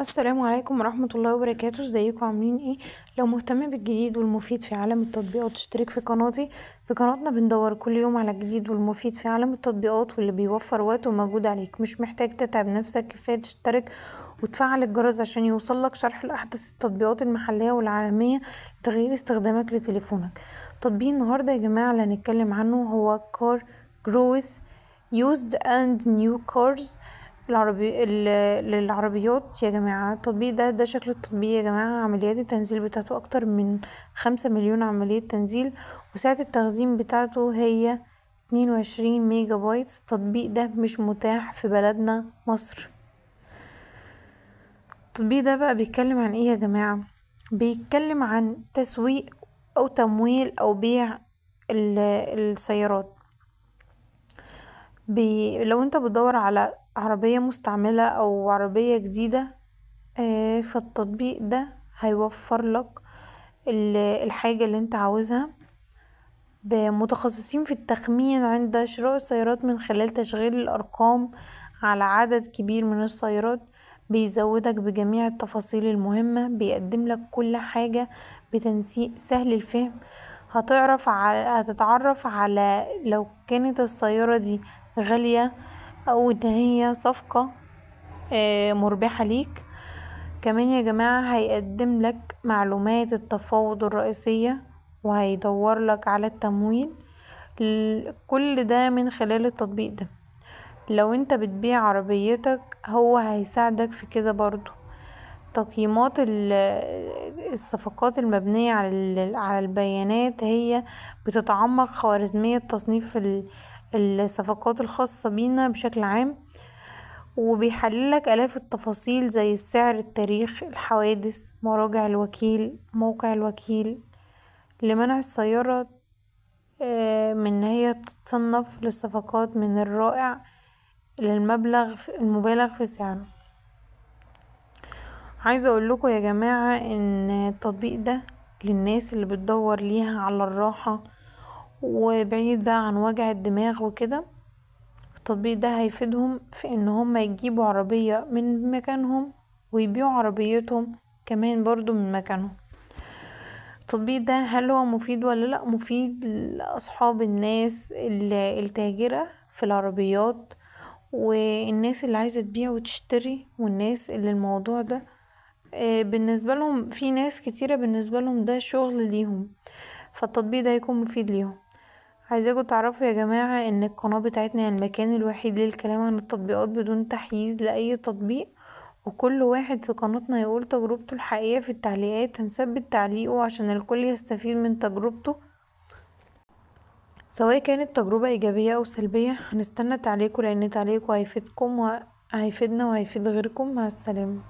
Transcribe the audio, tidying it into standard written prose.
السلام عليكم ورحمة الله وبركاته. ازيكم عاملين ايه؟ لو مهتم بالجديد والمفيد في عالم التطبيقات اشترك في قناتي. في قناتنا بندور كل يوم على الجديد والمفيد في عالم التطبيقات واللي بيوفر وقت ومجهود عليك. مش محتاج تتعب نفسك، كفاية تشترك وتفعل الجرس عشان يوصلك شرح لأحدث التطبيقات المحلية والعالمية لتغيير استخدامك لتليفونك. تطبيق النهاردة يا جماعة اللي هنتكلم عنه هو كار جروس used and new cars للعربيات. يا جماعة التطبيق ده شكل التطبيق يا جماعة. عمليات التنزيل بتاعته أكتر من 5 مليون عملية تنزيل، وسعة التخزين بتاعته هي 22 ميجا بايت. التطبيق ده مش متاح في بلدنا مصر. التطبيق ده بقى بيتكلم عن ايه يا جماعة؟ بيتكلم عن تسويق أو تمويل أو بيع السيارات. لو انت بتدور على عربية مستعملة او عربية جديدة، فالتطبيق ده هيوفر لك الحاجة اللي انت عاوزها. بمتخصصين في التخمين عند شراء السيارات من خلال تشغيل الارقام على عدد كبير من السيارات. بيزودك بجميع التفاصيل المهمة، بيقدم لك كل حاجة بتنسيق سهل الفهم. هتتعرف على لو كانت السيارة دي غالية او ان هي صفقة مربحة ليك. كمان يا جماعة هيقدم لك معلومات التفاوض الرئيسية، وهيدور لك على التمويل. كل ده من خلال التطبيق ده. لو انت بتبيع عربيتك هو هيساعدك في كده برضو. تقييمات الصفقات المبنية على البيانات هي بتتعمق خوارزمية تصنيف الصفقات الخاصة بينا بشكل عام، وبيحللك آلاف التفاصيل زي السعر، التاريخ، الحوادث، مراجع الوكيل، موقع الوكيل، لمنع السيارة من هي تتصنف للصفقات من الرائع للمبلغ المبالغ في سعره. عايزة اقول لكم يا جماعة ان التطبيق ده للناس اللي بتدور ليها على الراحة وبعيد بقى عن وجع الدماغ وكده. التطبيق ده هيفيدهم في ان هم يجيبوا عربية من مكانهم ويبيعوا عربيتهم كمان برضو من مكانهم. التطبيق ده هل هو مفيد ولا لا؟ مفيد لأصحاب الناس التاجرة في العربيات، والناس اللي عايزة تبيع وتشتري، والناس اللي الموضوع ده بالنسبة لهم، في ناس كتيرة بالنسبة لهم ده شغل ليهم، فالتطبيق ده هيكون مفيد ليهم. عايزاكم تعرفوا يا جماعة ان القناة بتاعتنا هي المكان الوحيد للكلام عن التطبيقات بدون تحييز لأي تطبيق، وكل واحد في قناتنا يقول تجربته الحقيقية في التعليقات. هنثبت تعليقه عشان الكل يستفيد من تجربته، سواء كانت تجربة إيجابية أو سلبية. هنستنى تعليقه لأن تعليقه هيفيدكم وهيفيدنا وهيفيد غيركم. مع السلامة.